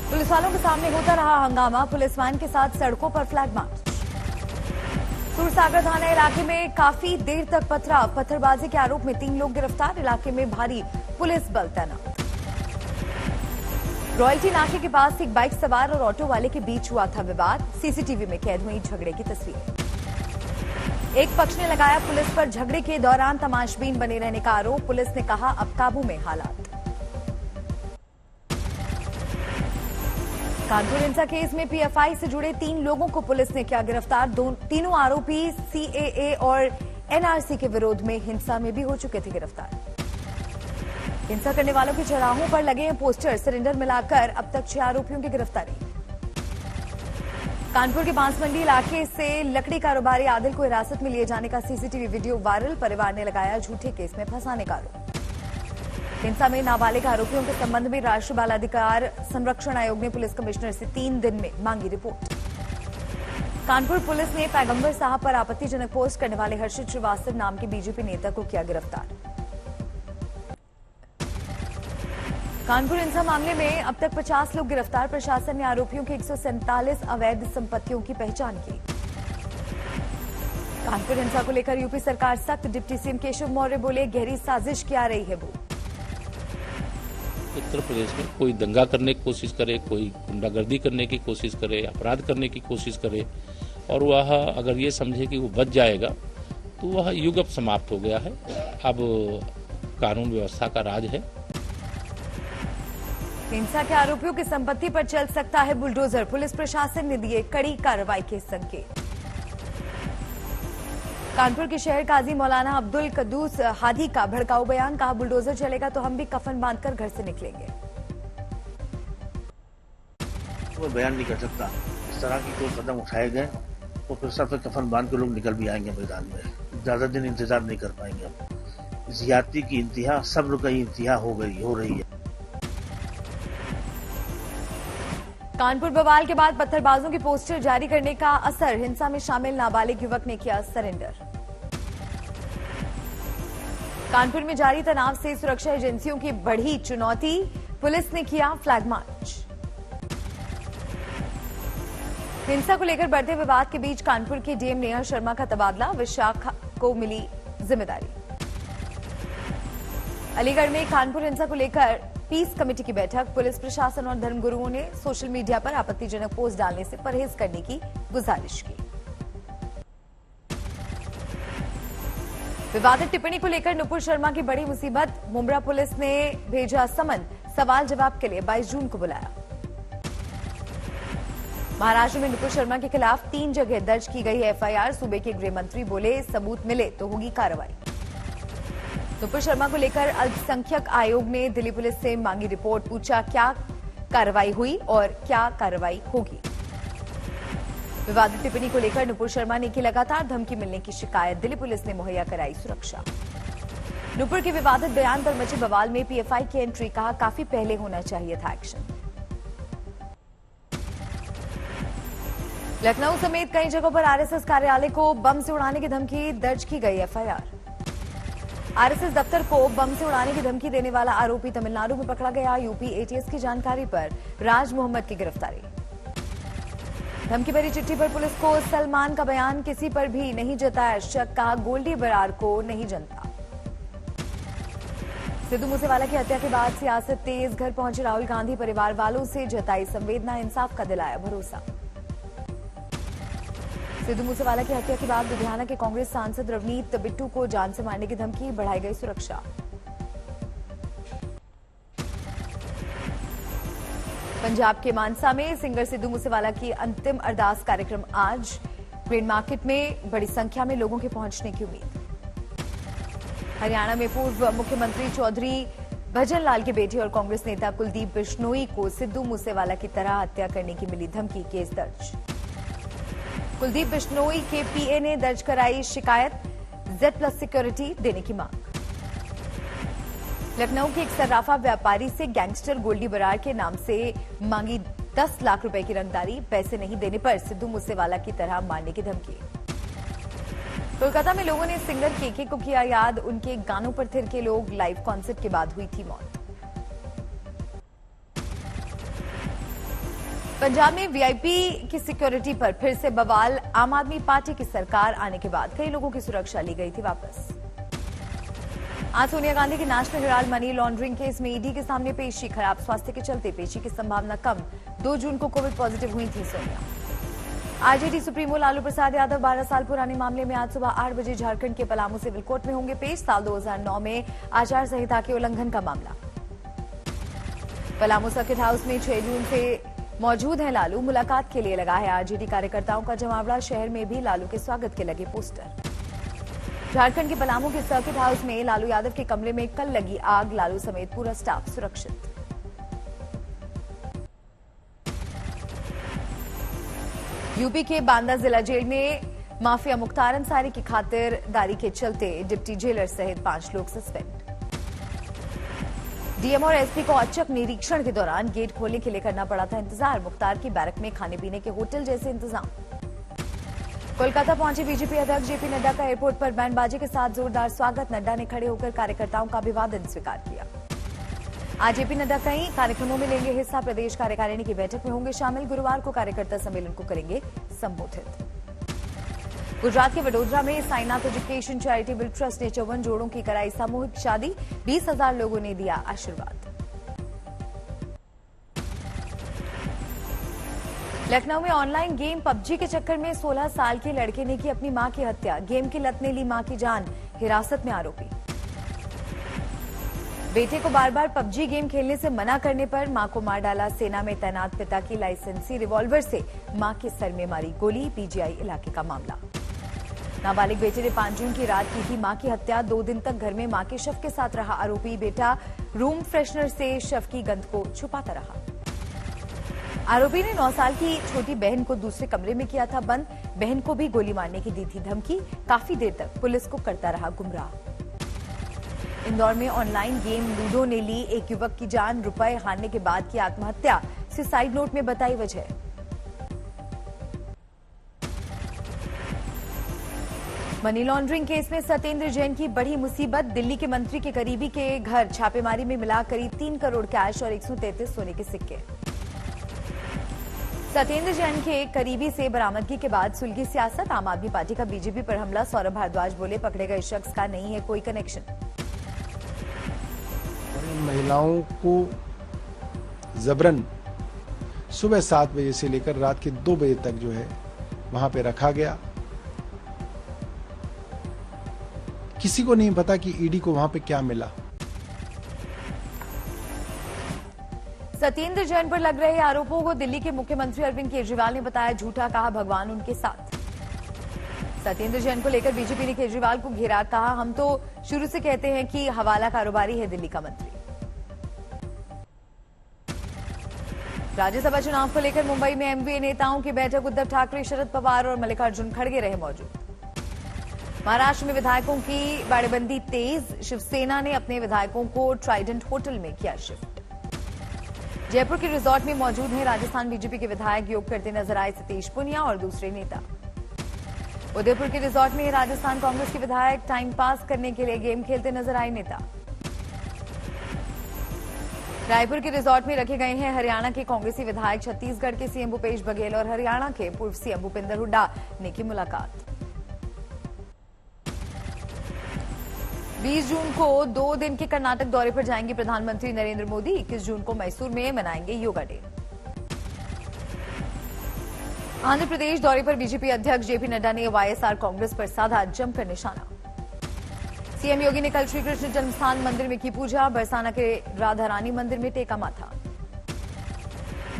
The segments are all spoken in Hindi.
पुलिस वालों के सामने होता रहा हंगामा, पुलिस वैन के साथ सड़कों पर फ्लैग मार्च। सूरसागर थाना इलाके में काफी देर तक पथराव, पत्थरबाजी के आरोप में 3 लोग गिरफ्तार, इलाके में भारी पुलिस बल तैनात। रॉयल्टी नाके के पास एक बाइक सवार और ऑटो वाले के बीच हुआ था विवाद, सीसीटीवी में कैद हुई झगड़े की तस्वीर। एक पक्ष ने लगाया पुलिस पर झगड़े के दौरान तमाशबीन बने रहने का आरोप, पुलिस ने कहा अब काबू में हालात। कानपुर हिंसा केस में पीएफआई से जुड़े 3 लोगों को पुलिस ने किया गिरफ्तार, तीनों आरोपी सीएए और एनआरसी के विरोध में हिंसा में भी हो चुके थे गिरफ्तार। हिंसा करने वालों के चौराहों पर लगे हैं पोस्टर, सिलेंडर मिलाकर अब तक 6 आरोपियों की गिरफ्तारी। कानपुर के बांसमंडी इलाके से लकड़ी कारोबारी आदिल को हिरासत में लिए जाने का सीसीटीवी वीडियो वायरल, परिवार ने लगाया झूठे केस में फंसाने का आरोप। हिंसा में नाबालिग आरोपियों के संबंध में राष्ट्रीय बाल अधिकार संरक्षण आयोग ने पुलिस कमिश्नर से 3 दिन में मांगी रिपोर्ट। कानपुर पुलिस ने पैगंबर साहब पर आपत्तिजनक पोस्ट करने वाले हर्षित श्रीवास्तव नाम के बीजेपी नेता को किया गिरफ्तार। कानपुर हिंसा मामले में अब तक 50 लोग गिरफ्तार, प्रशासन ने आरोपियों की 147 अवैध संपत्तियों की पहचान की। कानपुर हिंसा को लेकर यूपी सरकार सख्त, डिप्टी सीएम केशव मौर्य बोले गहरी साजिश की आ रही है वो। उत्तर प्रदेश में कोई दंगा करने की कोशिश करे, कोई गुंडागर्दी करने की कोशिश करे, अपराध करने की कोशिश करे और वह अगर ये समझे कि वो बच जाएगा तो वह युग अब समाप्त हो गया है। अब कानून व्यवस्था का राज है। हिंसा के आरोपियों की संपत्ति पर चल सकता है बुलडोजर, पुलिस प्रशासन ने दिए कड़ी कार्रवाई के संकेत। कानपुर के शहर काजी मौलाना अब्दुल कद्दूस हादी का भड़काऊ बयान, कहा बुलडोजर चलेगा तो हम भी कफन बांधकर घर से निकलेंगे। वो बयान नहीं कर सकता, इस तरह की कोई कदम उठाए गए तो फिर सब कफन बांध के लोग निकल भी आएंगे मैदान में, ज्यादा दिन इंतजार नहीं कर पाएंगे। ज्यादती की इंतहा, सब्र की इंतहा हो रही है। कानपुर बवाल के बाद पत्थरबाजों की पोस्टर जारी करने का असर, हिंसा में शामिल नाबालिग युवक ने किया सरेंडर। कानपुर में जारी तनाव से सुरक्षा एजेंसियों की बढ़ी चुनौती, पुलिस ने किया फ्लैग मार्च। हिंसा को लेकर बढ़ते विवाद के बीच कानपुर के डीएम नेहा शर्मा का तबादला, विशाखा को मिली जिम्मेदारी। अलीगढ़ में कानपुर हिंसा को लेकर पीस कमेटी की बैठक, पुलिस प्रशासन और धर्मगुरुओं ने सोशल मीडिया पर आपत्तिजनक पोस्ट डालने से परहेज करने की गुजारिश की। विवादित टिप्पणी को लेकर नुपुर शर्मा की बड़ी मुसीबत, मुंब्रा पुलिस ने भेजा समन, सवाल जवाब के लिए 22 जून को बुलाया। महाराष्ट्र में नुपुर शर्मा के खिलाफ 3 जगह दर्ज की गई एफआईआर, सूबे के गृह मंत्री बोले सबूत मिले तो होगी कार्रवाई। नुपुर शर्मा को लेकर अल्पसंख्यक आयोग ने दिल्ली पुलिस से मांगी रिपोर्ट, पूछा क्या कार्रवाई हुई और क्या कार्रवाई होगी। विवादित टिप्पणी को लेकर नुपुर शर्मा ने की लगातार धमकी मिलने की शिकायत, दिल्ली पुलिस ने मुहैया कराई सुरक्षा। नुपुर के विवादित बयान पर मचे बवाल में पीएफआई की एंट्री, कहा काफी पहले होना चाहिए था एक्शन। लखनऊ समेत कई जगहों पर आरएसएस कार्यालय को बम से उड़ाने की धमकी, दर्ज की गई एफआईआर। आरएसएस दफ्तर को बम से उड़ाने की धमकी देने वाला आरोपी तमिलनाडु में पकड़ा गया, यूपी एटीएस की जानकारी पर राज मोहम्मद की गिरफ्तारी। धमकी भरी चिट्ठी पर पुलिस को सलमान का बयान, किसी पर भी नहीं जताया शक, कहा गोल्डी बरार को नहीं जनता। सिद्धू मूसेवाला की हत्या के बाद सियासत तेज, घर पहुंचे राहुल गांधी, परिवार वालों से जताई संवेदना, इंसाफ का दिलाया भरोसा। सिद्धू मूसेवाला की हत्या के बाद लुधियाना के कांग्रेस सांसद रवनीत बिट्टू को जान से मारने की धमकी, बढ़ाई गई सुरक्षा। पंजाब के मानसा में सिंगर सिद्धू मूसेवाला की अंतिम अरदास कार्यक्रम आज, ग्रेन मार्केट में बड़ी संख्या में लोगों के पहुंचने की उम्मीद। हरियाणा में पूर्व मुख्यमंत्री चौधरी भजन लाल के बेटे और कांग्रेस नेता कुलदीप बिश्नोई को सिद्धू मूसेवाला की तरह हत्या करने की मिली धमकी, केस दर्ज। कुलदीप बिश्नोई के पीए ने दर्ज कराई शिकायत, Z+ सिक्योरिटी देने की मांग। लखनऊ के एक सर्राफा व्यापारी से गैंगस्टर गोल्डी बरार के नाम से मांगी 10 लाख रुपए की रंगदारी, पैसे नहीं देने पर सिद्धू मूसेवाला की तरह मारने की धमकी। कोलकाता में लोगों ने सिंगर केके को किया याद, उनके गानों पर थिरके लोग, लाइव कॉन्सर्ट के बाद हुई थी मौत। पंजाब में वीआईपी की सिक्योरिटी पर फिर से बवाल। आम आदमी पार्टी की सरकार आने के बाद कई लोगों की सुरक्षा ली गई थी वापस। आज सोनिया गांधी की national Herald money laundering case में ईडी के सामने पेशी। खराब स्वास्थ्य के चलते पेशी की संभावना कम। 2 जून को कोविड पॉजिटिव हुई थी सोनिया। आरजेडी सुप्रीमो लालू प्रसाद यादव 12 साल पुराने मामले में आज सुबह 8 बजे झारखंड के पलामू सिविल कोर्ट में होंगे पेश। साल 2009 में आचार संहिता के उल्लंघन का मामला। पलामू सर्किट हाउस में 6 जून से मौजूद है लालू। मुलाकात के लिए लगा है आरजेडी कार्यकर्ताओं का जमावड़ा। शहर में भी लालू के स्वागत के लगे पोस्टर। झारखंड के पलामू के सर्किट हाउस में लालू यादव के कमरे में कल लगी आग। लालू समेत पूरा स्टाफ सुरक्षित। यूपी के बांदा जिला जेल में माफिया मुख्तार अंसारी की खातिरदारी के चलते डिप्टी जेलर सहित 5 लोग सस्पेंड। डीएम और एसपी को औचक निरीक्षण के दौरान गेट खोलने के लिए करना पड़ा था इंतजार। मुख्तार की बैरक में खाने पीने के होटल जैसे इंतजाम। कोलकाता पहुंचे बीजेपी अध्यक्ष जेपी नड्डा का एयरपोर्ट पर बैंडबाजी के साथ जोरदार स्वागत। नड्डा ने खड़े होकर कार्यकर्ताओं का अभिवादन स्वीकार किया। आज जेपी नड्डा कई कार्यक्रमों में लेंगे हिस्सा। प्रदेश कार्यकारिणी की बैठक में होंगे शामिल। गुरुवार को कार्यकर्ता सम्मेलन को करेंगे संबोधित। गुजरात के वडोदरा में साईनाथ एजुकेशन चैरिटेबल ट्रस्ट ने 54 जोड़ों की कराई सामूहिक शादी। 20,000 लोगों ने दिया आशीर्वाद। लखनऊ में ऑनलाइन गेम पबजी के चक्कर में 16 साल के लड़के ने की अपनी मां की हत्या। गेम की लत ने ली मां की जान। हिरासत में आरोपी। बेटे को बार बार पबजी गेम खेलने से मना करने पर मां को मार डाला। सेना में तैनात पिता की लाइसेंसी रिवॉल्वर से मां के सर में मारी गोली। पीजीआई इलाके का मामला। नाबालिग बेटे ने 5 जून की रात की थी मां की हत्या। 2 दिन तक घर में मां के शव के साथ रहा आरोपी। बेटा रूम फ्रेशनर से शव की गंध को छुपाता रहा। आरोपी ने 9 साल की छोटी बहन को दूसरे कमरे में किया था बंद। बहन को भी गोली मारने की दी थी धमकी। काफी देर तक पुलिस को करता रहा गुमराह। इंदौर में ऑनलाइन गेम लूडो ने ली एक युवक की जान। रुपए हारने के बाद की आत्महत्या। सुसाइड नोट में बताई वजह। मनी लॉन्ड्रिंग केस में सत्येंद्र जैन की बड़ी मुसीबत। दिल्ली के मंत्री के करीबी के घर छापेमारी में मिला करीब 3 करोड़ कैश और 133 सोने के सिक्के। सत्येंद्र जैन के करीबी से बरामदगी के बाद सुलगी सियासत। आम आदमी पार्टी का बीजेपी पर हमला। सौरभ भारद्वाज बोले पकड़े गए शख्स का नहीं है कोई कनेक्शन। महिलाओं को जबरन सुबह 7 बजे से लेकर रात के 2 बजे तक जो है वहां पे रखा गया। किसी को नहीं पता कि ईडी को वहां पे क्या मिला। सत्येंद्र जैन पर लग रहे आरोपों को दिल्ली के मुख्यमंत्री अरविंद केजरीवाल ने बताया झूठा। कहा भगवान उनके साथ। सत्येंद्र जैन को लेकर बीजेपी ने केजरीवाल को घेरा। कहा हम तो शुरू से कहते हैं कि हवाला कारोबारी है दिल्ली का मंत्री। राज्यसभा चुनाव को लेकर मुंबई में एमवीए नेताओं की बैठक। उद्धव ठाकरे, शरद पवार और मल्लिकार्जुन खड़गे रहे मौजूद। महाराष्ट्र में विधायकों की बाड़ेबंदी तेज। शिवसेना ने अपने विधायकों को ट्राइडेंट होटल में किया शिफ्ट। जयपुर के रिजॉर्ट में मौजूद हैं राजस्थान बीजेपी के विधायक। योग करते नजर आए सतीश पुनिया और दूसरे नेता। उदयपुर के रिजॉर्ट में राजस्थान कांग्रेस के विधायक टाइम पास करने के लिए गेम खेलते नजर आए नेता। रायपुर के रिजॉर्ट में रखे गए हैं हरियाणा के कांग्रेसी विधायक। छत्तीसगढ़ के सीएम भूपेश बघेल और हरियाणा के पूर्व सीएम भूपेंद्र हुड्डा ने की मुलाकात। 20 जून को 2 दिन के कर्नाटक दौरे पर जाएंगे प्रधानमंत्री नरेंद्र मोदी। 21 जून को मैसूर में मनाएंगे योगा डे। आंध्र प्रदेश दौरे पर बीजेपी अध्यक्ष जेपी नड्डा ने वाईएसआर कांग्रेस पर साधा जमकर निशाना। सीएम योगी ने कल श्रीकृष्ण जन्मस्थान मंदिर में की पूजा। बरसाना के राधा रानी मंदिर में टेका माथा।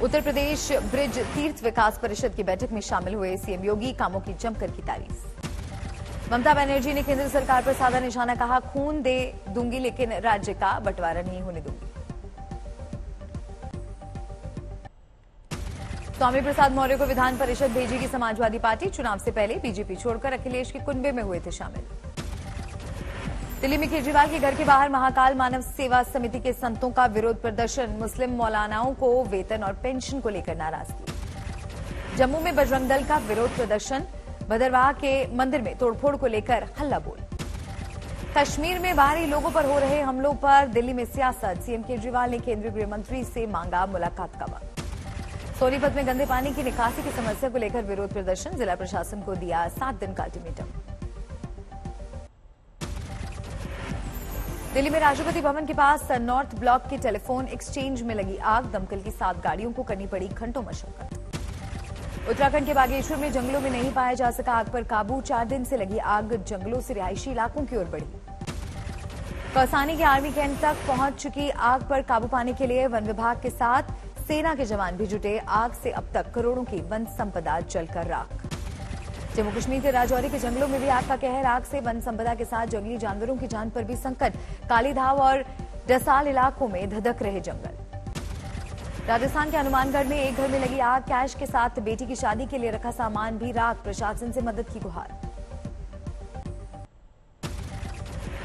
उत्तर प्रदेश ब्रिज तीर्थ विकास परिषद की बैठक में शामिल हुए सीएम योगी। कामों की जमकर की तारीफ। ममता बनर्जी ने केंद्र सरकार पर साधा निशाना। कहा खून दे दूंगी लेकिन राज्य का बंटवारा नहीं होने दूंगी। स्वामी प्रसाद मौर्य को विधान परिषद भेजेगी समाजवादी पार्टी। चुनाव से पहले बीजेपी छोड़कर अखिलेश के कुनबे में हुए थे शामिल। दिल्ली में केजरीवाल के घर के बाहर महाकाल मानव सेवा समिति के संतों का विरोध प्रदर्शन। मुस्लिम मौलानाओं को वेतन और पेंशन को लेकर नाराजगी। जम्मू में बजरंग दल का विरोध प्रदर्शन। भदरवाह के मंदिर में तोड़फोड़ को लेकर हल्ला बोल। कश्मीर में बाहरी लोगों पर हो रहे हमलों पर दिल्ली में सियासत। सीएम केजरीवाल ने केंद्रीय गृह मंत्री से मांगा मुलाकात का वक्त। सोनीपत में गंदे पानी की निकासी की समस्या को लेकर विरोध प्रदर्शन, जिला प्रशासन को दिया 7 दिन का अल्टीमेटम। दिल्ली में राष्ट्रपति भवन के पास नॉर्थ ब्लॉक के टेलीफोन एक्सचेंज में लगी आग, दमकल की 7 गाड़ियों को करनी पड़ी घंटों मशक्कत। उत्तराखंड के बागेश्वर में जंगलों में नहीं पाया जा सका आग पर काबू, 4 दिन से लगी आग जंगलों से रिहायशी इलाकों की ओर बढ़ी। कौसानी के आर्मी कैंप तक पहुंच चुकी आग पर काबू पाने के लिए वन विभाग के साथ सेना के जवान भी जुटे। आग से अब तक करोड़ों की वन संपदा जलकर राख। जम्मू कश्मीर के राजौरी के जंगलों में भी आग का कहर, आग से वन संपदा के साथ जंगली जानवरों की जान पर भी संकट। कालीधाव और डसाल इलाकों में धधक रहे जंगल। राजस्थान के हनुमानगढ़ में एक घर में लगी आग, कैश के साथ बेटी की शादी के लिए रखा सामान भी राख, प्रशासन से मदद की गुहार।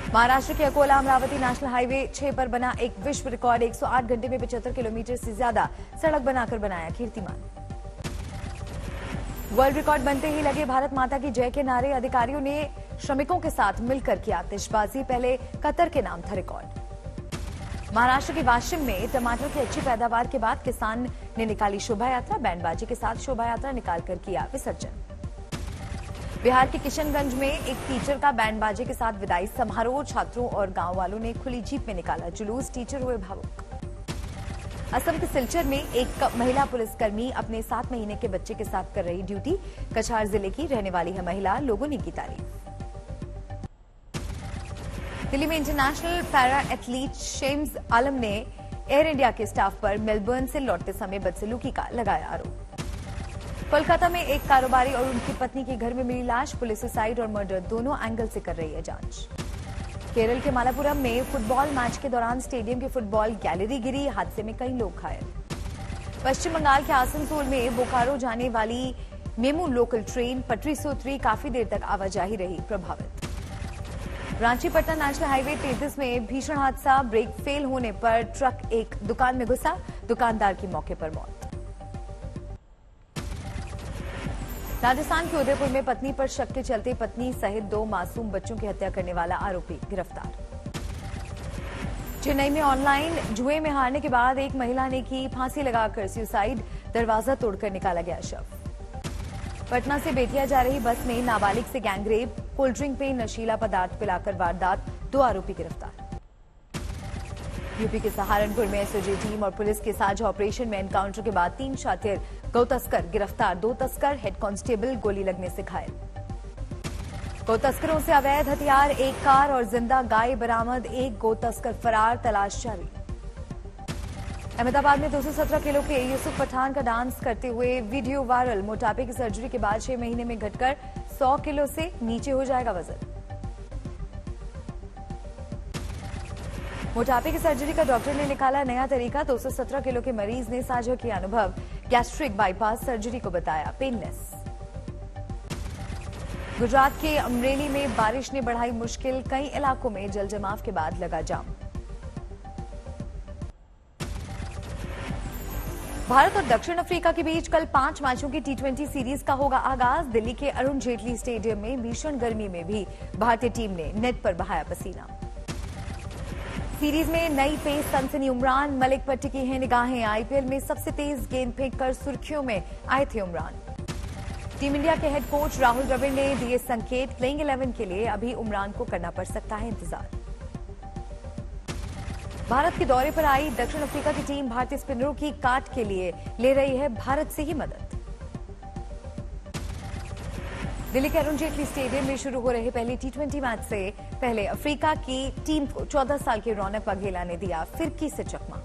महाराष्ट्र के अकोला अमरावती नेशनल हाईवे 6 पर बना एक विश्व रिकॉर्ड, 108 घंटे में 75 किलोमीटर से ज्यादा सड़क बनाकर बनाया कीर्तिमान। वर्ल्ड रिकॉर्ड बनते ही लगे भारत माता की जय के नारे, अधिकारियों ने श्रमिकों के साथ मिलकर की आतिशबाजी, पहले कतर के नाम था रिकॉर्ड। महाराष्ट्र के वाशिम में टमाटर की अच्छी पैदावार के बाद किसान ने निकाली शोभा यात्रा, बैंडबाजी के साथ शोभा यात्रा निकालकर किया विसर्जन। बिहार के किशनगंज में एक टीचर का बैंडबाजी के साथ विदाई समारोह, छात्रों और गांव वालों ने खुली जीप में निकाला जुलूस, टीचर हुए भावुक। असम के सिलचर में एक महिला पुलिसकर्मी अपने 7 महीने के बच्चे के साथ कर रही ड्यूटी, कछार जिले की रहने वाली है महिला, लोगों ने की तारीफ। दिल्ली में इंटरनेशनल पैरा एथलीट शेम्स आलम ने एयर इंडिया के स्टाफ पर मेलबर्न से लौटते समय बदसलूकी का लगाया आरोप। कोलकाता में एक कारोबारी और उनकी पत्नी के घर में मिली लाश, पुलिस सुसाइड और मर्डर दोनों एंगल से कर रही है जांच। केरल के मालापुरम में फुटबॉल मैच के दौरान स्टेडियम की फुटबॉल गैलरी गिरी, हादसे में कई लोग घायल। पश्चिम बंगाल के आसनसोल में बोकारो जाने वाली मेमू लोकल ट्रेन पटरी से उतरी, काफी देर तक आवाजाही रही प्रभावित। रांची पटना नेशनल हाईवे 33 में भीषण हादसा, ब्रेक फेल होने पर ट्रक एक दुकान में घुसा, दुकानदार की मौके पर मौत। राजस्थान के उदयपुर में पत्नी पर शक के चलते पत्नी सहित 2 मासूम बच्चों की हत्या करने वाला आरोपी गिरफ्तार। चेन्नई में ऑनलाइन जुए में हारने के बाद एक महिला ने की फांसी लगाकर सुसाइड, दरवाजा तोड़कर निकाला गया शव। पटना से बेतिया जा रही बस में नाबालिग से गैंगरेप, कोल्ड ड्रिंक में नशीला पदार्थ पिलाकर वारदात, 2 आरोपी गिरफ्तार। यूपी के सहारनपुर में एसओजी टीम और पुलिस के साझा ऑपरेशन में एनकाउंटर के बाद 3 शातिर गौ तस्कर गिरफ्तार, 2 तस्कर, हेड कांस्टेबल गोली लगने से घायल। गौ तस्करों से अवैध हथियार, 1 कार और जिंदा गाय बरामद, 1 गौ तस्कर फरार, तलाश जारी। अहमदाबाद में 217 किलो के यूसुफ पठान का डांस करते हुए वीडियो वायरल, मोटापे की सर्जरी के बाद 6 महीने में घटकर 100 किलो से नीचे हो जाएगा वजन। मोटापे की सर्जरी का डॉक्टर ने निकाला नया तरीका, 217 किलो के मरीज ने साझा किया अनुभव, गैस्ट्रिक बाईपास सर्जरी को बताया पेनलेस। गुजरात के अमरेली में बारिश ने बढ़ाई मुश्किल, कई इलाकों में जल जमाव के बाद लगा जाम। भारत और दक्षिण अफ्रीका के बीच कल 5 मैचों की T20 सीरीज का होगा आगाज। दिल्ली के अरुण जेटली स्टेडियम में भीषण गर्मी में भी भारतीय टीम ने नेट पर बहाया पसीना। सीरीज में नई पेस सनसनी उमरान मलिक पर टिकी हैं निगाहें, आईपीएल में सबसे तेज गेंद फेंककर सुर्खियों में आए थे उमरान। टीम इंडिया के हेड कोच राहुल द्रविड़ ने दिए संकेत, प्लेइंग 11 के लिए अभी उमरान को करना पड़ सकता है इंतजार। भारत के दौरे पर आई दक्षिण अफ्रीका की टीम भारतीय स्पिनरों की काट के लिए ले रही है भारत से ही मदद। दिल्ली के अरुण जेटली स्टेडियम में शुरू हो रहे पहले T20 मैच से पहले अफ्रीका की टीम को 14 साल के रौनक वाघेला ने दिया फिरकी से चकमा।